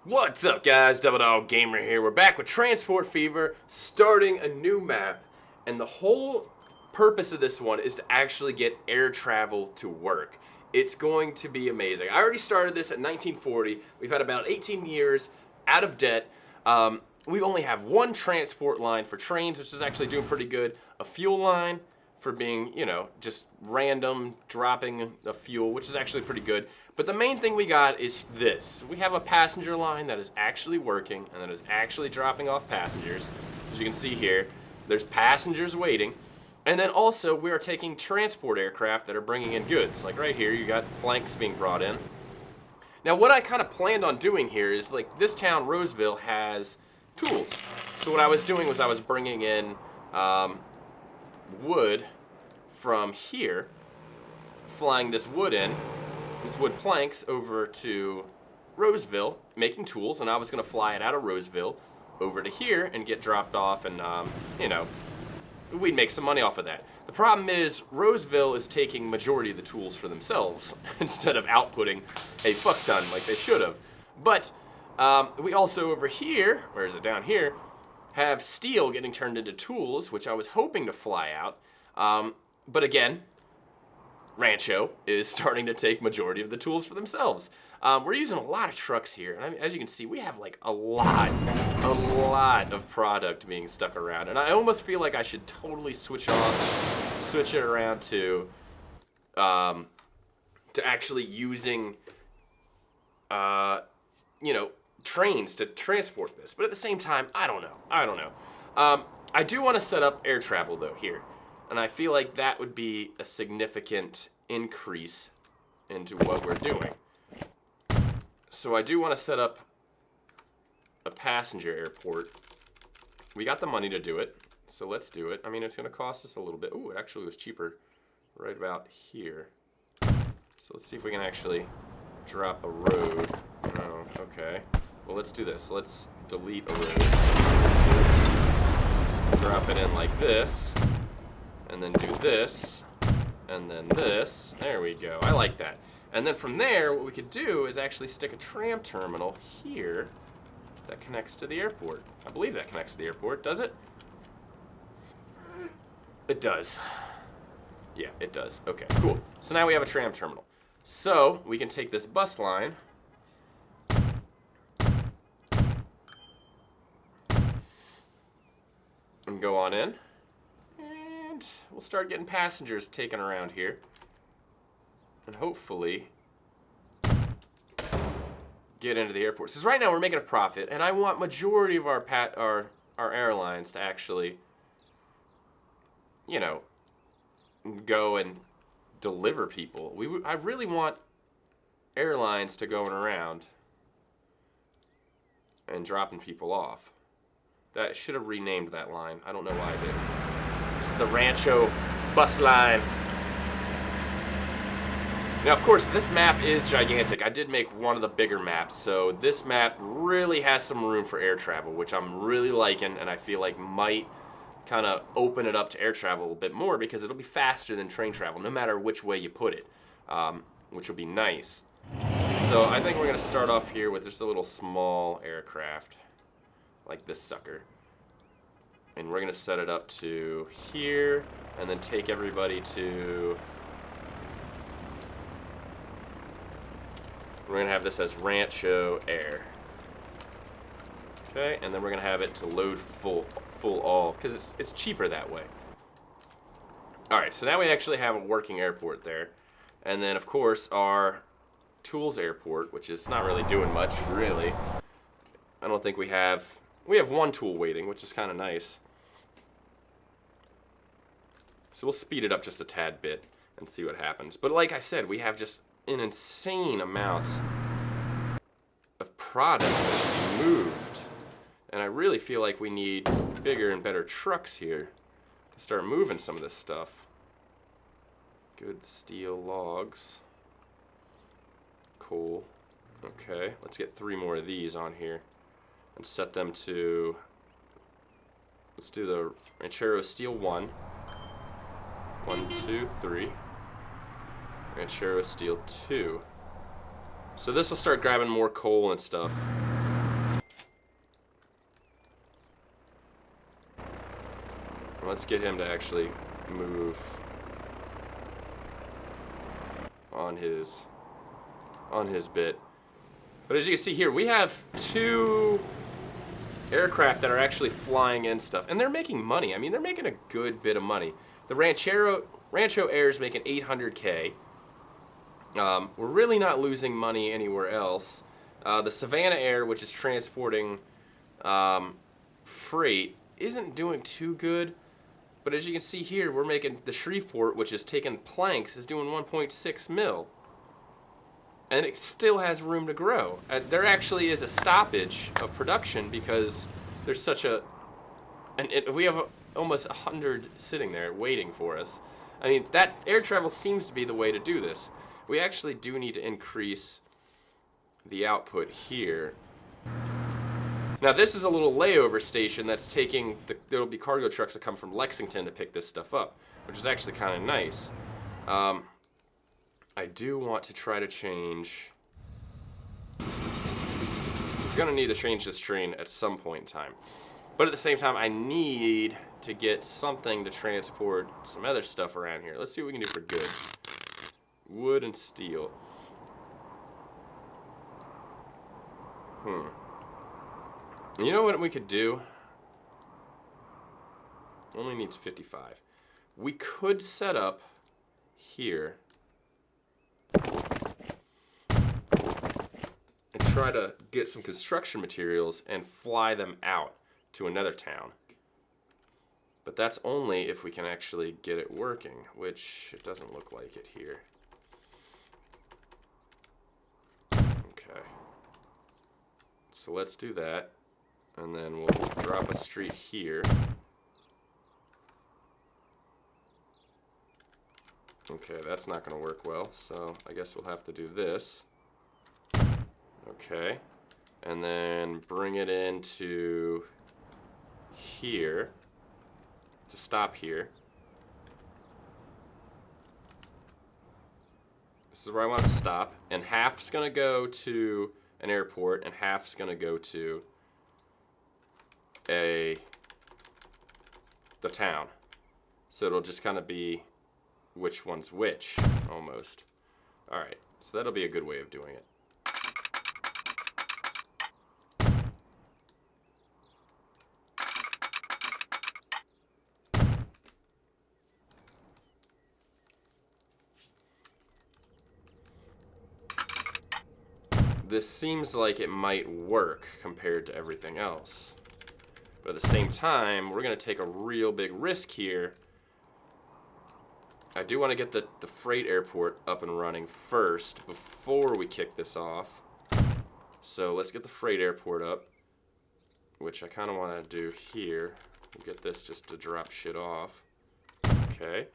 What's up, guys? TheDevildogGamer here. We're back with Transport Fever, starting a new map, and the whole purpose of this one is to actually get air travel to work. It's going to be amazing. I already started this at 1940. We've had about 18 years out of debt. We only have one transport line for trains, which is actually doing pretty good. A fuel line for being, you know, just random dropping a fuel, which is actually pretty good. But the main thing we got is this. We have a passenger line that is actually working and that is actually dropping off passengers. As you can see here, there's passengers waiting. And then also we are taking transport aircraft that are bringing in goods. Like right here, you got planks being brought in. Now what I kind of planned on doing here is, like, this town, Roseville, has tools. So what I was doing was I was bringing in wood from here, flying this wood in, these wood planks over to Roseville, making tools, and I was going to fly it out of Roseville over to here and get dropped off, and you know, we'd make some money off of that. The problem is Roseville is taking majority of the tools for themselves instead of outputting a fuck ton like they should have. But we also over here, where is it, down here, have steel getting turned into tools, which I was hoping to fly out. But again, Rancho is starting to take majority of the tools for themselves. We're using a lot of trucks here, and I mean, as you can see, we have like a lot of product being stuck around, and I almost feel like I should totally switch it around to actually using, you know, trains to transport this. But at the same time, I don't know. I do want to set up air travel though here, and I feel like that would be a significant increase into what we're doing. So I do want to set up a passenger airport. We got the money to do it, so let's do it. I mean, it's going to cost us a little bit. Ooh, it actually was cheaper right about here. So let's see if we can actually drop a road. Oh, okay. Well, let's do this. Let's delete a road. Drop it in like this, and then do this, and then this. There we go. I like that. And then from there, what we could do is actually stick a tram terminal here that connects to the airport. I believe that connects to the airport. Does it? It does. Yeah, it does. Okay, cool. So now we have a tram terminal. So we can take this bus line and go on in, and we'll start getting passengers taken around here, and hopefully get into the airport. Because right now we're making a profit, and I want majority of our airlines to actually, you know, go and deliver people. I really want airlines to going around and dropping people off. That should have renamed that line. I don't know why I did. It's the Rancho bus line. Now, of course, this map is gigantic. I did make one of the bigger maps, so this map really has some room for air travel, which I'm really liking, and I feel like might kind of open it up to air travel a bit more, because it'll be faster than train travel, no matter which way you put it, which will be nice. So I think we're going to start off here with just a little small aircraft, like this sucker. And we're going to set it up to here, and then take everybody to... We're going to have this as Rancho Air. Okay, and then we're going to have it to load full all, because it's cheaper that way. Alright, so now we actually have a working airport there. And then, of course, our tools airport, which is not really doing much, really. I don't think we have one tool waiting, which is kind of nice. So we'll speed it up just a tad bit and see what happens. But like I said, we have just an insane amount of product moved. And I really feel like we need bigger and better trucks here to start moving some of this stuff. Good steel logs. Cool. Okay, let's get 3 more of these on here and set them to... Let's do the Ranchero Steel 1. 1, 2, 3. Ranchero Steel 2. So this will start grabbing more coal and stuff. Let's get him to actually move on his bit. But as you can see here, we have 2 aircraft that are actually flying in stuff, and they're making money. I mean, they're making a good bit of money. The Rancho Air is making 800K. We're really not losing money anywhere else. The Savannah Air, which is transporting freight, isn't doing too good. But as you can see here, we're making the Shreveport, which is taking planks, is doing 1.6 mil. And it still has room to grow. There actually is a stoppage of production because there's such we have almost 100 sitting there waiting for us. I mean, that air travel seems to be the way to do this. We actually do need to increase the output here. Now this is a little layover station that's taking, there'll be cargo trucks that come from Lexington to pick this stuff up, which is actually kind of nice. I do want to try to change. We're gonna need to change this train at some point in time. But at the same time, I need to get something to transport some other stuff around here. Let's see what we can do for goods. Wood and steel. You know what we could do? Only needs 55. We could set up here and try to get some construction materials and fly them out to another town. But that's only if we can actually get it working, which it doesn't look like it here. Okay. So let's do that. And then we'll drop a street here. Okay, that's not going to work well, so I guess we'll have to do this. Okay. And then bring it into here to stop here. This is where I want it to stop, and half's going to go to an airport and half's going to go to the town. So it'll just kind of be which one's which, almost. Alright, so that'll be a good way of doing it. This seems like it might work compared to everything else. But at the same time, we're going to take a real big risk here. I do want to get the freight airport up and running first before we kick this off. So let's get the freight airport up, which I kind of want to do here. We'll get this just to drop shit off. Okay.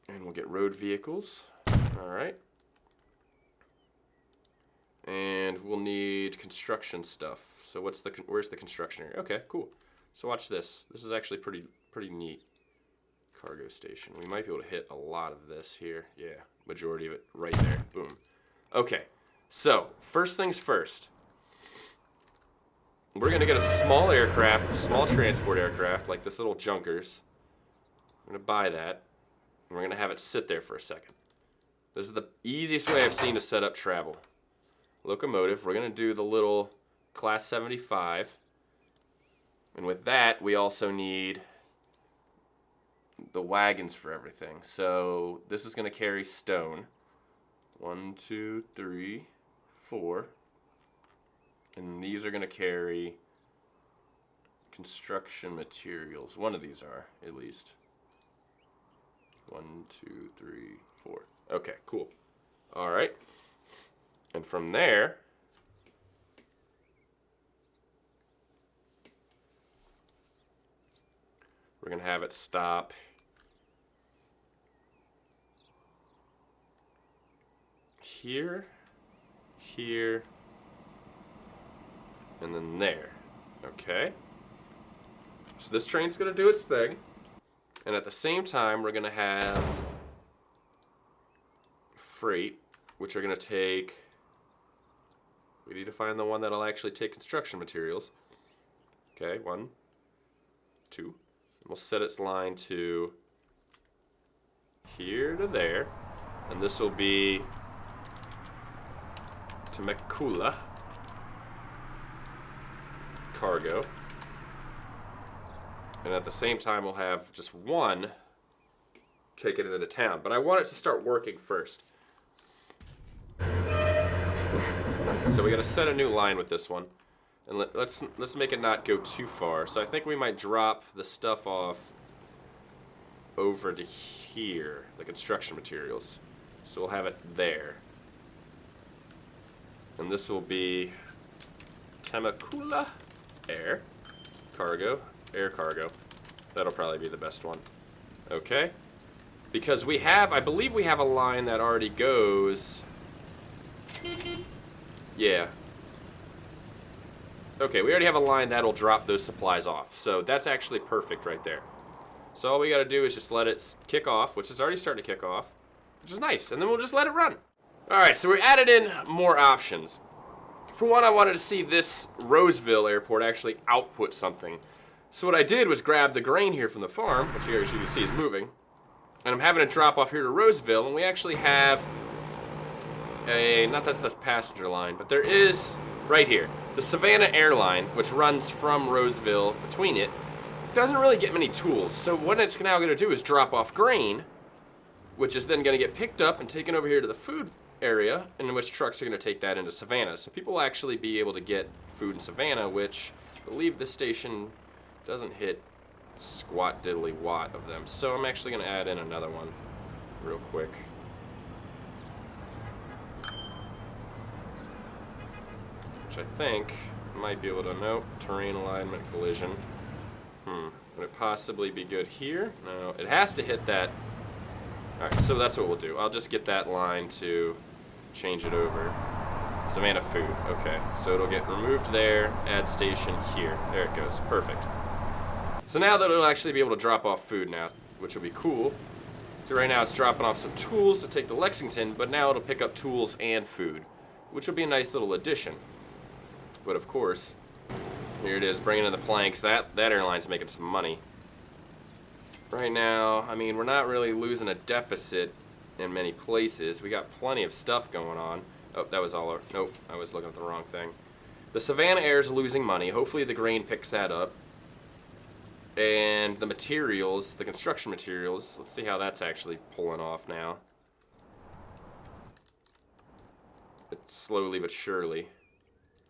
And we'll get road vehicles. Alright. And we'll need construction stuff. So where's the construction area? Okay, cool. So watch this. This is actually pretty neat. Cargo station. We might be able to hit a lot of this here. Yeah, majority of it right there. Boom. Okay, so first things first. We're going to get a small aircraft, a small transport aircraft, like this little Junkers. I'm going to buy that. And we're going to have it sit there for a second. This is the easiest way I've seen to set up travel. Locomotive, we're going to do the little Class 75. And with that, we also need the wagons for everything. So this is going to carry stone. 1, 2, 3, 4. And these are going to carry construction materials. One of these are, at least. 1, 2, 3, 4. Okay, cool. All right. And from there, we're going to have it stop here, here, and then there. Okay? So this train's going to do its thing. And at the same time, we're going to have freight, which are going to take We need to find the one that'll actually take construction materials. Okay, 1, 2. We'll set its line to here to there. And this will be Temecula cargo. And at the same time, we'll have just one taking it into town. But I want it to start working first. So we got to set a new line with this one. And let's make it not go too far. So I think we might drop the stuff off over to here, the construction materials. So we'll have it there. And this will be Temecula air cargo. That'll probably be the best one. Okay. Because we have, I believe we have a line that already goes. Yeah. Okay, we already have a line that'll drop those supplies off. So that's actually perfect right there. So all we gotta do is just let it kick off, which is already starting to kick off, which is nice. And then we'll just let it run. Alright, so we added in more options. For one, I wanted to see this Roseville airport actually output something. So what I did was grab the grain here from the farm, which here, as you can see, is moving. And I'm having it drop off here to Roseville, and we actually have a, not that's this passenger line, but there is, right here, the Savannah airline, which runs from Roseville between it, doesn't really get many tools. So what it's now going to do is drop off grain, which is then going to get picked up and taken over here to the food area, in which trucks are going to take that into Savannah. So people will actually be able to get food in Savannah, which I believe this station doesn't hit squat diddly watt of them. So I'm actually going to add in another one real quick. Which I think might be able to, nope, terrain alignment collision. Would it possibly be good here? No, it has to hit that. Alright, so that's what we'll do. I'll just get that line to change it over. Savannah food, okay. So it'll get removed there, add station here. There it goes, perfect. So now that it'll actually be able to drop off food now, which will be cool. So right now it's dropping off some tools to take to Lexington, but now it'll pick up tools and food, which will be a nice little addition. But of course, here it is, bringing in the planks. That airline's making some money. Right now, I mean, we're not really losing a deficit in many places. We got plenty of stuff going on. Oh, that was all. Nope, I was looking at the wrong thing. The Savannah Air is losing money. Hopefully the grain picks that up. And the materials, the construction materials, let's see how that's actually pulling off now. It's slowly but surely.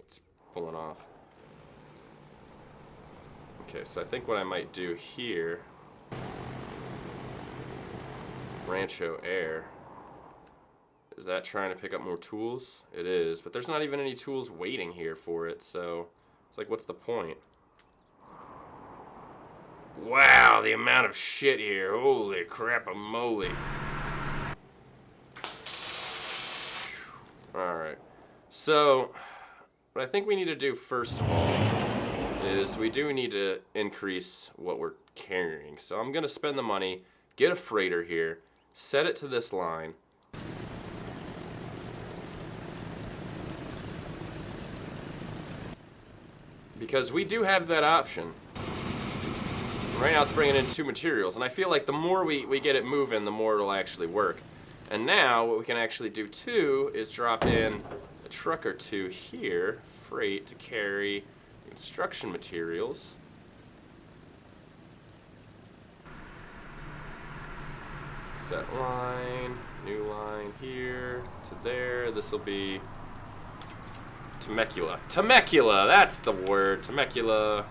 It's pulling off. Okay, so I think what I might do here, Rancho Air, is that trying to pick up more tools? It is, but there's not even any tools waiting here for it, so it's like, what's the point? Wow, the amount of shit here. Holy crap-a-moly. Alright, so what I think we need to do first of all is we do need to increase what we're carrying. So I'm going to spend the money, get a freighter here, set it to this line. Because we do have that option. Right now it's bringing in 2 materials, and I feel like the more we get it moving, the more it'll actually work. And now what we can actually do too is drop in a truck or 2 here, freight, to carry construction materials. Set line, new line here to there. This will be Temecula. Temecula, that's the word. Temecula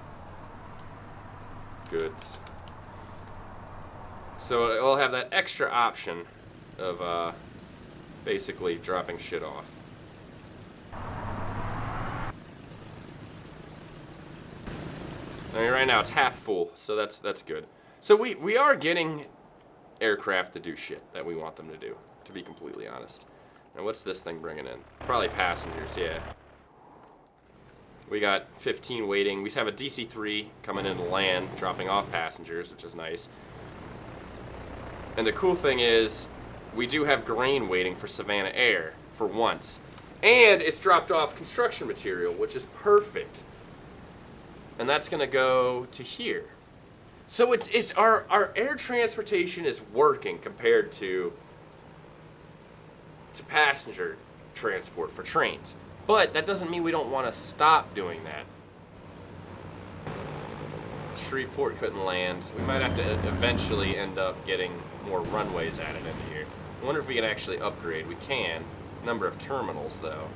goods. So it'll have that extra option of basically dropping shit off. I mean, right now it's half full, so that's good. So we are getting aircraft to do shit that we want them to do, to be completely honest. Now what's this thing bringing in? Probably passengers, yeah. We got 15 waiting. We have a DC-3 coming in to land, dropping off passengers, which is nice. And the cool thing is, we do have grain waiting for Savannah Air, for once. And it's dropped off construction material, which is perfect. And that's going to go to here. So it's our air transportation is working compared to passenger transport for trains. But that doesn't mean we don't want to stop doing that. Shreveport couldn't land. We might have to eventually end up getting more runways added into here. I wonder if we can actually upgrade. We can. Number of terminals, though.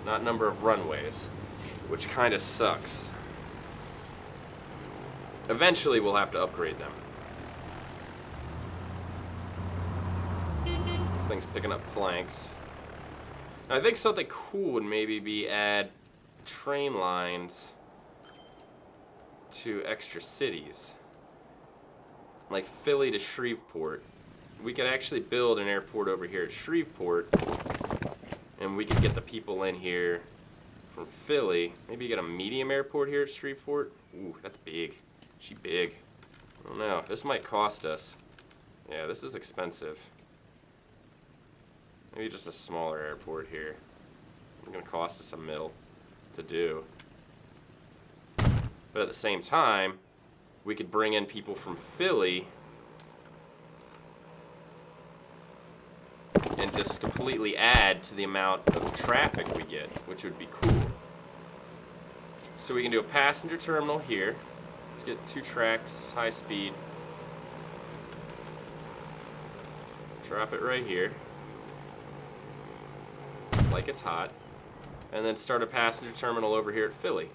Not number of runways, which kind of sucks. Eventually, we'll have to upgrade them. This thing's picking up planks. Now, I think something cool would maybe be add train lines to extra cities. Like Philly to Shreveport. We could actually build an airport over here at Shreveport, and we could get the people in here from Philly. Maybe get a medium airport here at Shreveport. Ooh, that's big. She big. I don't know. This might cost us. Yeah, this is expensive. Maybe just a smaller airport here. It's gonna cost us a mil to do. But at the same time, we could bring in people from Philly and just completely add to the amount of traffic we get, which would be cool. So we can do a passenger terminal here. Let's get 2 tracks, high speed. Drop it right here. Like it's hot. And then start a passenger terminal over here at Philly.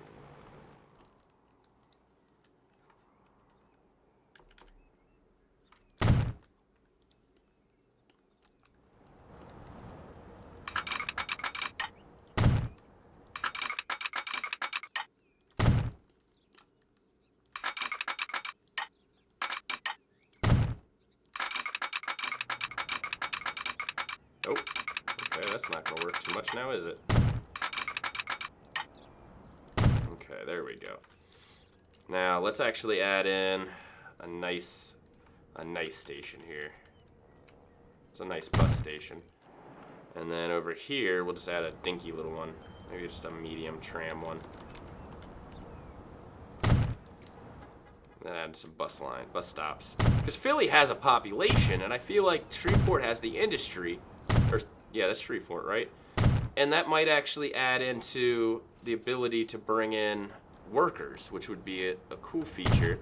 Oh, okay, that's not gonna work too much now, is it? Okay, there we go. Now let's actually add in a nice station here. It's a nice bus station. And then over here, we'll just add a dinky little one. Maybe just a medium tram one. Then add some bus stops. Because Philly has a population, and I feel like Shreveport has the industry. Or, yeah, that's Shreveport, right? And that might actually add into the ability to bring in workers, which would be a cool feature.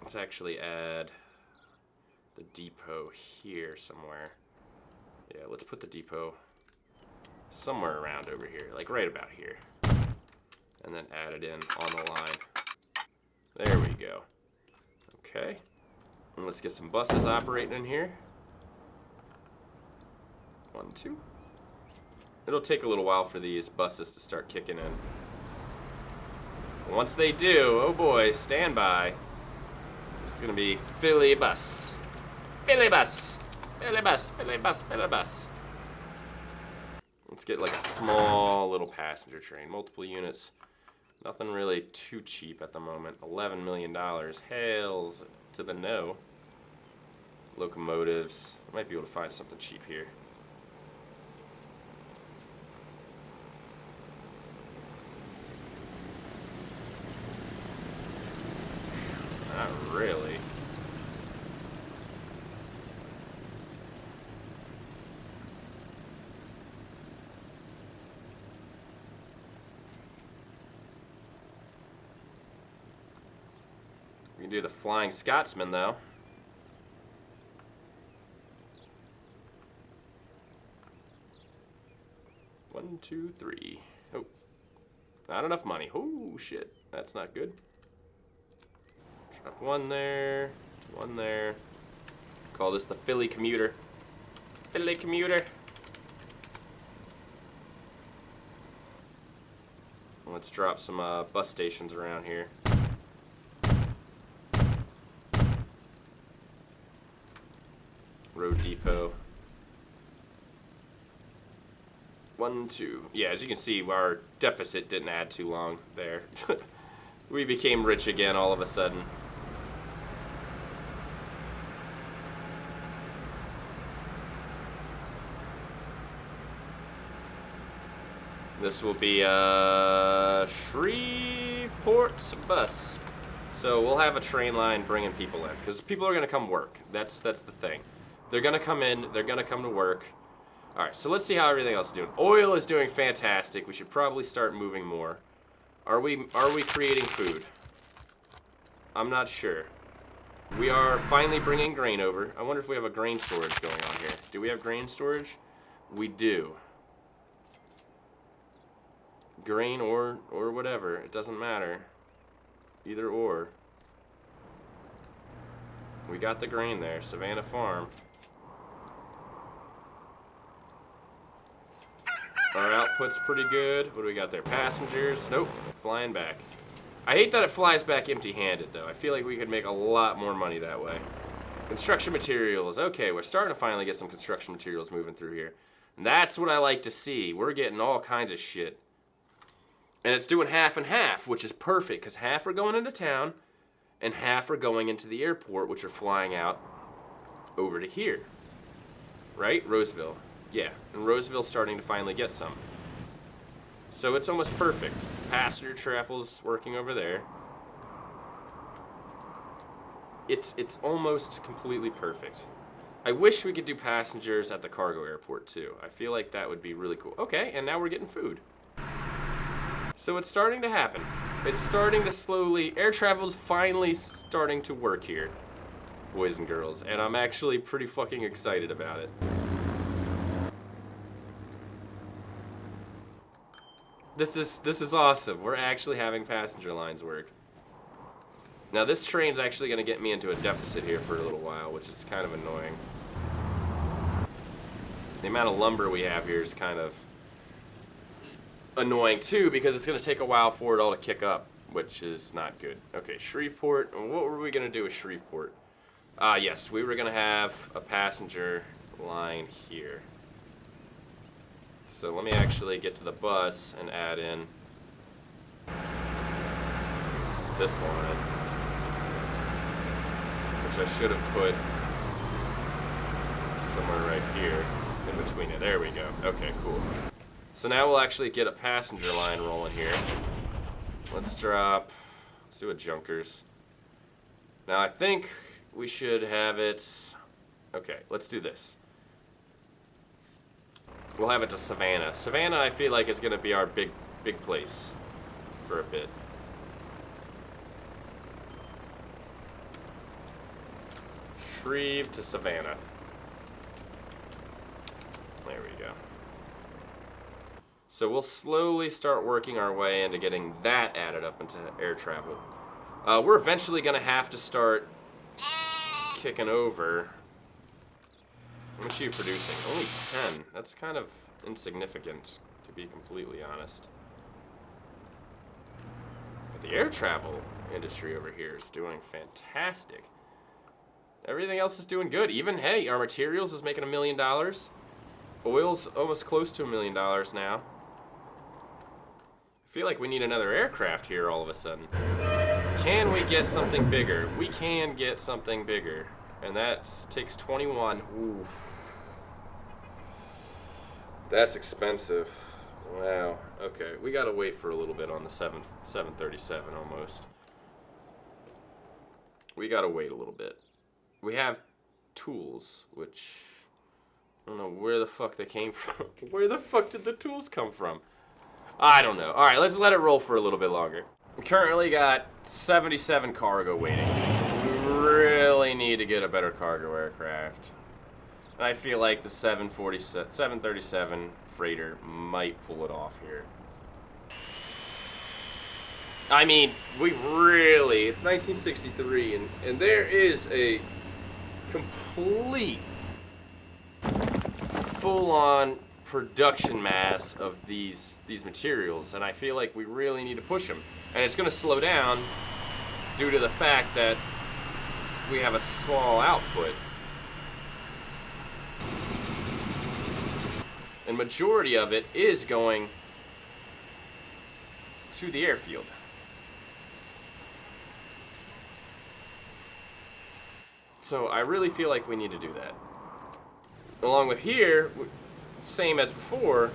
Let's actually add the depot here somewhere. Yeah, let's put the depot somewhere around over here, like right about here. And then add it in on the line. There we go. Okay. And let's get some buses operating in here. 1, 2. It'll take a little while for these buses to start kicking in. Once they do, oh boy, stand by. It's gonna be Philly bus. Philly bus. Philly bus. Philly bus. Philly bus. Let's get like a small little passenger train, multiple units. Nothing really too cheap at the moment. $11 million. Hails to the no. Locomotives. Might be able to find something cheap here. Not really. We can do the Flying Scotsman, though. One, two, three. Oh, not enough money. Oh, shit. That's not good. Drop one there. One there. Call this the Philly commuter. Philly commuter. Let's drop some bus stations around here. Road depot. 1, 2. Yeah, as you can see, our deficit didn't add too long there. We became rich again all of a sudden. This will be a Shreveport bus. So we'll have a train line bringing people in, because people are going to come work. That's the thing. They're going to come in. They're going to come to work. All right, so let's see how everything else is doing. Oil is doing fantastic. We should probably start moving more. Are we creating food? I'm not sure. We are finally bringing grain over. I wonder if we have a grain storage going on here. Do we have grain storage? We do. Grain or whatever. It doesn't matter. Either or. We got the grain there. Savannah Farm. Our output's pretty good. What do we got there? Passengers? Nope. Flying back. I hate that it flies back empty-handed, though. I feel like we could make a lot more money that way. Construction materials. Okay, we're starting to finally get some construction materials moving through here. And that's what I like to see. We're getting all kinds of shit. And it's doing half and half, which is perfect, because half are going into town, and half are going into the airport, which are flying out over to here. Right? Roseville. Yeah, and Roseville's starting to finally get some. So it's almost perfect. Passenger travel's working over there. It's almost completely perfect. I wish we could do passengers at the cargo airport too. I feel like that would be really cool. Okay, and now we're getting food. So it's starting to happen. It's starting to slowly, air travel's finally starting to work here, boys and girls, and I'm actually pretty fucking excited about it. This is awesome. We're actually having passenger lines work. Now this train's actually going to get me into a deficit here for a little while, which is kind of annoying. The amount of lumber we have here is kind of annoying too, because it's going to take a while for it all to kick up, which is not good. Okay, Shreveport. What were we going to do with Shreveport? Yes, we were going to have a passenger line here. So let me actually get to the bus and add in this line, which I should have put somewhere right here in between it. There we go. Okay, cool. So now we'll actually get a passenger line rolling here. Let's do a Junkers. Now I think we should have it, okay, let's do this. We'll have it to Savannah. Savannah, I feel like, is going to be our big place for a bit. Shreve to Savannah. There we go. So we'll slowly start working our way into getting that added up into air travel. We're eventually going to have to start kicking over. How much are you producing? Only 10. That's kind of insignificant, to be completely honest. But the air travel industry over here is doing fantastic. Everything else is doing good. Even, hey, our materials is making $1 million. Oil's almost close to $1 million now. I feel like we need another aircraft here all of a sudden. Can we get something bigger? We can get something bigger. And that takes 21. Oof. That's expensive. Wow. Okay, we gotta wait for a little bit on the 737 almost. We gotta wait a little bit. We have tools, which I don't know where the fuck they came from. Where the fuck did the tools come from? I don't know. Alright, let's let it roll for a little bit longer. We currently got 77 cargo waiting. We really need to get a better cargo aircraft. And I feel like the 737 freighter might pull it off here. I mean, we really, it's 1963, and there is a complete full-on production mass of these materials, and I feel like we really need to push them. And it's going to slow down due to the fact that we have a small output. And majority of it is going to the airfield. So I really feel like we need to do that. Along with here, same as before,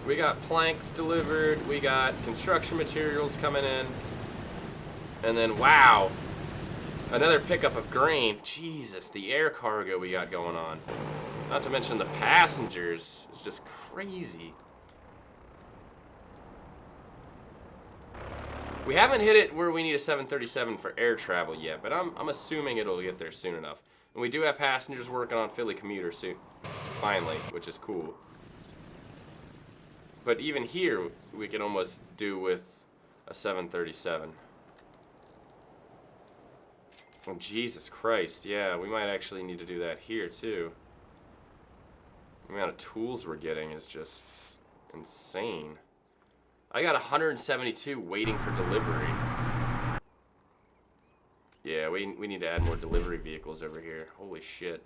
We got planks delivered. We got construction materials coming in. And then, wow, another pickup of grain. Jesus, the air cargo we got going on. Not to mention the passengers. It's just crazy. We haven't hit it where we need a 737 for air travel yet, but I'm assuming it'll get there soon enough. And we do have passengers working on Philly commuter soon, finally, which is cool. But even here, we can almost do with a 737. Oh, Jesus Christ, yeah, we might actually need to do that here too. The amount of tools we're getting is just insane. I got 172 waiting for delivery. Yeah, we need to add more delivery vehicles over here. Holy shit.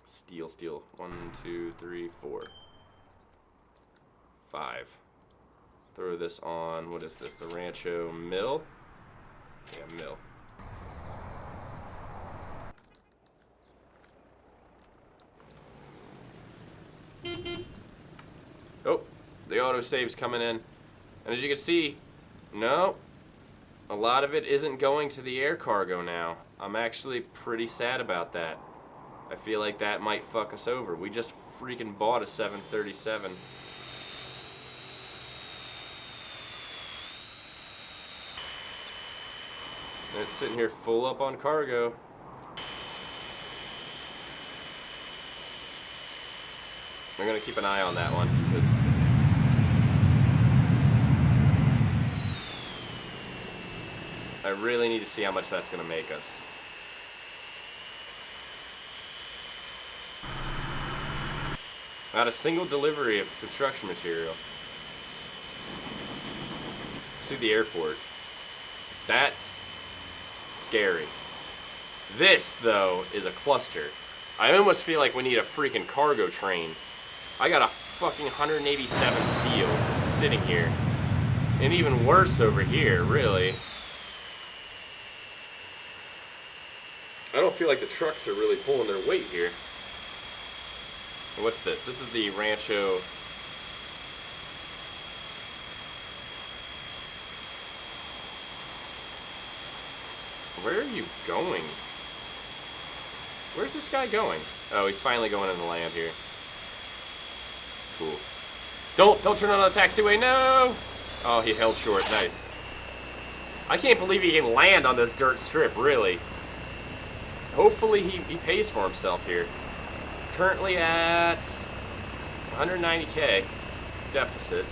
Steel. 1, 2, 3, 4. 5. Throw this on, what is this, the Rancho Mill? Yeah, mill. Oh, the autosave's coming in. And as you can see, no, a lot of it isn't going to the air cargo now. I'm actually pretty sad about that. I feel like that might fuck us over. We just freaking bought a 737. And it's sitting here full up on cargo. I'm gonna keep an eye on that one, because I really need to see how much that's gonna make us. Not a single delivery of construction material to the airport. That's scary. This, though, is a cluster. I almost feel like we need a freaking cargo train. I got a fucking 187 steel just sitting here. And even worse over here, really. I don't feel like the trucks are really pulling their weight here. What's this? This is the Rancho. Where are you going? Where's this guy going? Oh, he's finally going in the land here. Cool. Don't turn on the taxiway, no! Oh, he held short, nice. I can't believe he can land on this dirt strip, really. Hopefully he pays for himself here. Currently at 190K deficit.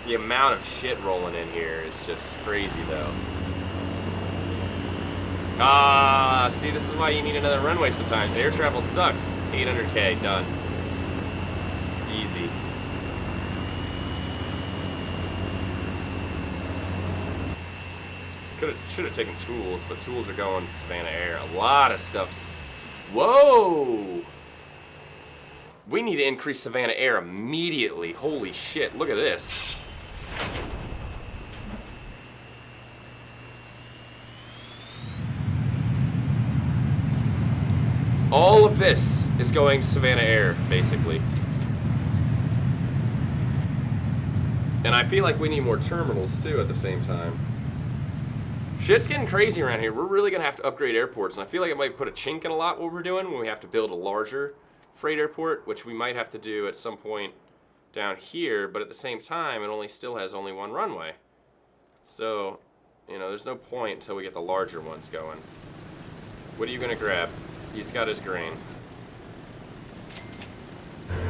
The amount of shit rolling in here is just crazy, though. Ah, see, this is why you need another runway sometimes. Air travel sucks. 800K, done. Easy. Should have taken tools, but tools are going to Savannah Air. A lot of stuff's... Whoa! We need to increase Savannah Air immediately. Holy shit, look at this. All of this is going to Savannah Air, basically. And I feel like we need more terminals, too, at the same time. Shit's getting crazy around here. We're really going to have to upgrade airports, and I feel like it might put a chink in a lot what we're doing when we have to build a larger freight airport, which we might have to do at some point down here, but at the same time, it still has only one runway. So, you know, there's no point until we get the larger ones going. What are you going to grab? He's got his grain.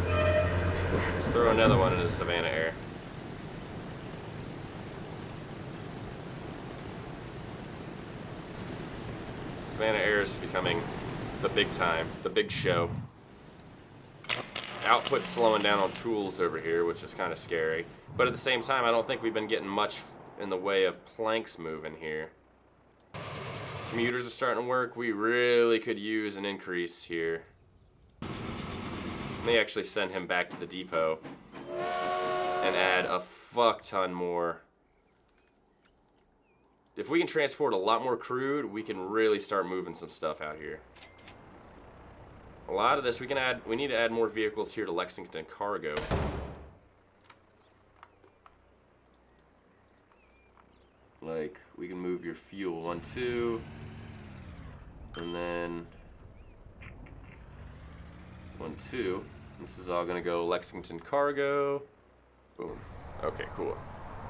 Let's throw another one into Savannah Air. Savannah Air is becoming the big time, the big show. Output's slowing down on tools over here, which is kind of scary. But at the same time, I don't think we've been getting much in the way of planks moving here. Commuters are starting to work. We really could use an increase here. May actually send him back to the depot and add a fuck ton more. If we can transport a lot more crude, we can really start moving some stuff out here. A lot of this we need to add more vehicles here to Lexington Cargo. Like, we can move your fuel 1, 2, and then 1, 2. This is all gonna go Lexington Cargo. Boom. Okay, cool.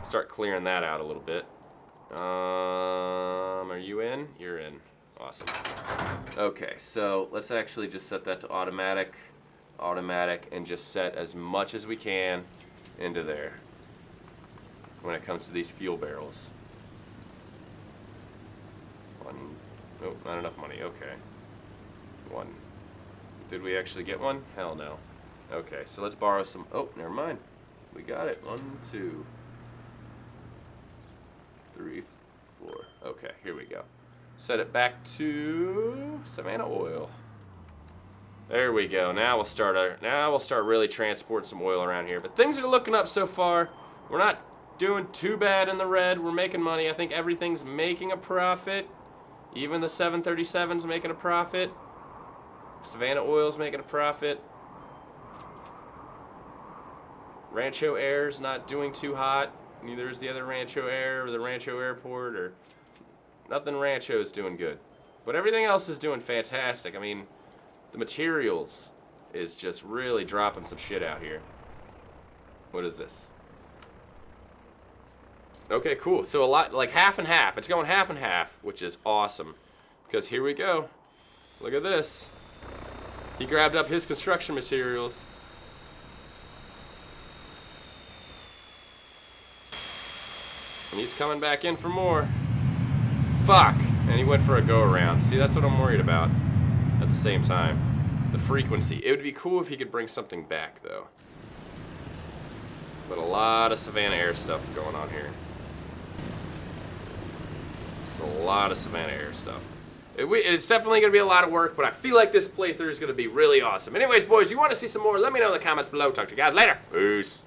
Start clearing that out a little bit. Are you in? You're in. Awesome. Okay, so let's actually just set that to automatic, and just set as much as we can into there when it comes to these fuel barrels. Oh, not enough money. Okay. 1. Did we actually get one? Hell no. Okay, so let's borrow some. Oh, never mind. We got it. 1, 2, 3, 4. Okay, here we go. Set it back to Savannah Oil. There we go. Now we'll start really transporting some oil around here. But things are looking up so far. We're not doing too bad in the red. We're making money. I think everything's making a profit. Even the 737's making a profit. Savannah Oil's making a profit. Rancho Air's not doing too hot. Neither is the other Rancho Air or the Rancho Airport, or nothing Rancho's doing good. But everything else is doing fantastic. I mean, the materials is just really dropping some shit out here. What is this? Okay, cool. So a lot, like half and half. It's going half and half, which is awesome. Because here we go. Look at this. He grabbed up his construction materials. And he's coming back in for more. Fuck! And he went for a go-around. See, that's what I'm worried about at the same time. The frequency. It would be cool if he could bring something back, though. But a lot of Savannah Air stuff going on here. It's a lot of Savannah Air stuff. It's definitely going to be a lot of work, but I feel like this playthrough is going to be really awesome. Anyways, boys, you want to see some more? Let me know in the comments below. Talk to you guys later. Peace.